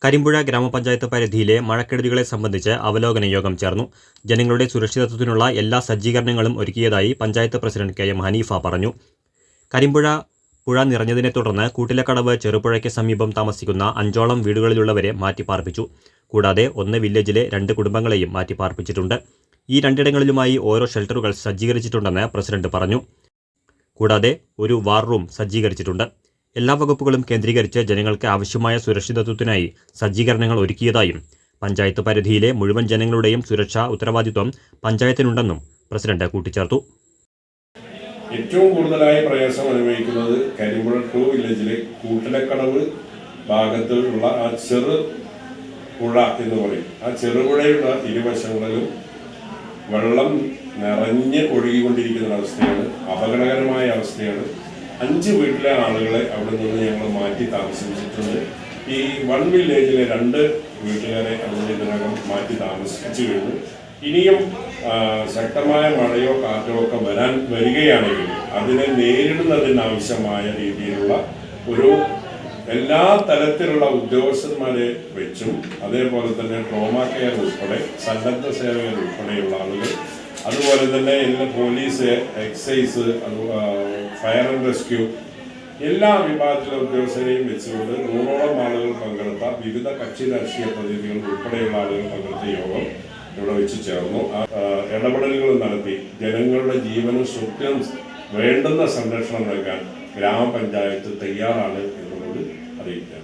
കരിമ്പുഴ ഗ്രാമപഞ്ചായത്ത് പരിധിയിലെ മഴക്കെടുതികളെ സംബന്ധിച്ച് അവലോകന യോഗം ചേർന്നു. ജനങ്ങളുടെ സുരക്ഷിതത്വത്തിനുള്ള എല്ലാ സജ്ജീകരണങ്ങളും ഒരുക്കിയതായി panchayat president K M Haneefa പറഞ്ഞു. കരിമ്പുഴ പുഴ നിറഞ്ഞതിനെ തുടർന്ന് കൂട്ടിലക്കടവ് ചെറുപുഴയ്ക്ക് സമീപം താമസിക്കുന്ന 5ഓളം വീടുകളിലുള്ളവരെ മാറ്റിപ്പാർപ്പിച്ചു. കൂടാതെ 1 വില്ലേജിലെ 2 കുടുംബങ്ങളെയും മാറ്റിപ്പാർപ്പിച്ചിട്ടുണ്ട്. ഈ 2 ഇടങ്ങളിലുമായി ഓരോ ഷെൽട്ടറുകൾ സജ്ജീകരിച്ചിട്ടുണ്ടെന്ന് പ്രസിഡന്റ് പറഞ്ഞു. കൂടാതെ ഒരു വാർ റൂം സജ്ജീകരിച്ചിട്ടുണ്ട്. എല്ലാ വകുപ്പുകളും കേന്ദ്രീകരിച്ച് ജനങ്ങൾക്ക് ആവശ്യമായ സുരക്ഷിതത്വത്തിനായി സജ്ജീകരണങ്ങൾ ഒരുക്കിയതായും പഞ്ചായത്ത് പരിധിയിലെ മുഴുവൻ ജനങ്ങളുടെയും സുരക്ഷാ ഉത്തരവാദിത്വം പഞ്ചായത്തിനുണ്ടെന്നും പ്രസിഡന്റ് കൂട്ടിച്ചേർത്തു. ഏറ്റവും കൂടുതലായി പ്രയാസം അനുഭവിക്കുന്നത് കരിമ്പുഴ 2 വില്ലേജിലെ കൂട്ടിലക്കടവ് ഭാഗത്തുള്ള ആ ചെറു പുഴ എന്ന് പറയും. ആ ചെറുപുഴയുടെ ഇരുവശങ്ങളിലും വെള്ളം നിറഞ്ഞ് ഒഴുകിക്കൊണ്ടിരിക്കുന്ന അവസ്ഥയാണ്. അപകടകരമായ അവസ്ഥയാണ്. 5 വീട്ടിലെ ആളുകളെ അവിടെ നിന്ന് ഞങ്ങൾ മാറ്റി താമസിപ്പിച്ചിട്ടുണ്ട്. ഈ 1 വില്ലേജിലെ 2 വീട്ടുകാരെ അവിടെ ഇതിനകം മാറ്റി താമസിപ്പിച്ചു കഴിഞ്ഞു. ഇനിയും ശക്തമായ മഴയോ കാറ്റോ ഒക്കെ വരികയാണെങ്കിൽ അതിനെ നേരിടുന്നതിനാവശ്യമായ രീതിയിലുള്ള ഒരു എല്ലാ തലത്തിലുള്ള ഉദ്യോഗസ്ഥന്മാരെ വെച്ചും അതേപോലെ തന്നെ ട്രോമ കെയർ ഉൾപ്പെടെ സന്നദ്ധ സേവകർ ഉൾപ്പെടെയുള്ള ആളുകൾ, അതുപോലെ തന്നെ എല്ലാ police, excise, fire and rescue എല്ലാ വിഭാഗത്തിലെ ഉദ്യോഗസ്ഥരെയും വെച്ചുകൊണ്ട് 100ഓളം ആളുകൾ പങ്കെടുത്ത വിവിധ കക്ഷി രാഷ്ട്രീയ പ്രതിനിധികൾ ഉൾപ്പെടെയുള്ള ആളുകൾ പങ്കെടുത്ത യോഗം ഇവിടെ വെച്ച് ചേർന്നു. ഇടപെടലുകൾ നടത്തി ജനങ്ങളുടെ ജീവനും സ്വത്തിനും വേണ്ടുന്ന സംരക്ഷണം നൽകാൻ ഗ്രാമപഞ്ചായത്ത് തയ്യാറാണ് എന്നുള്ളത് അറിയിക്കുക.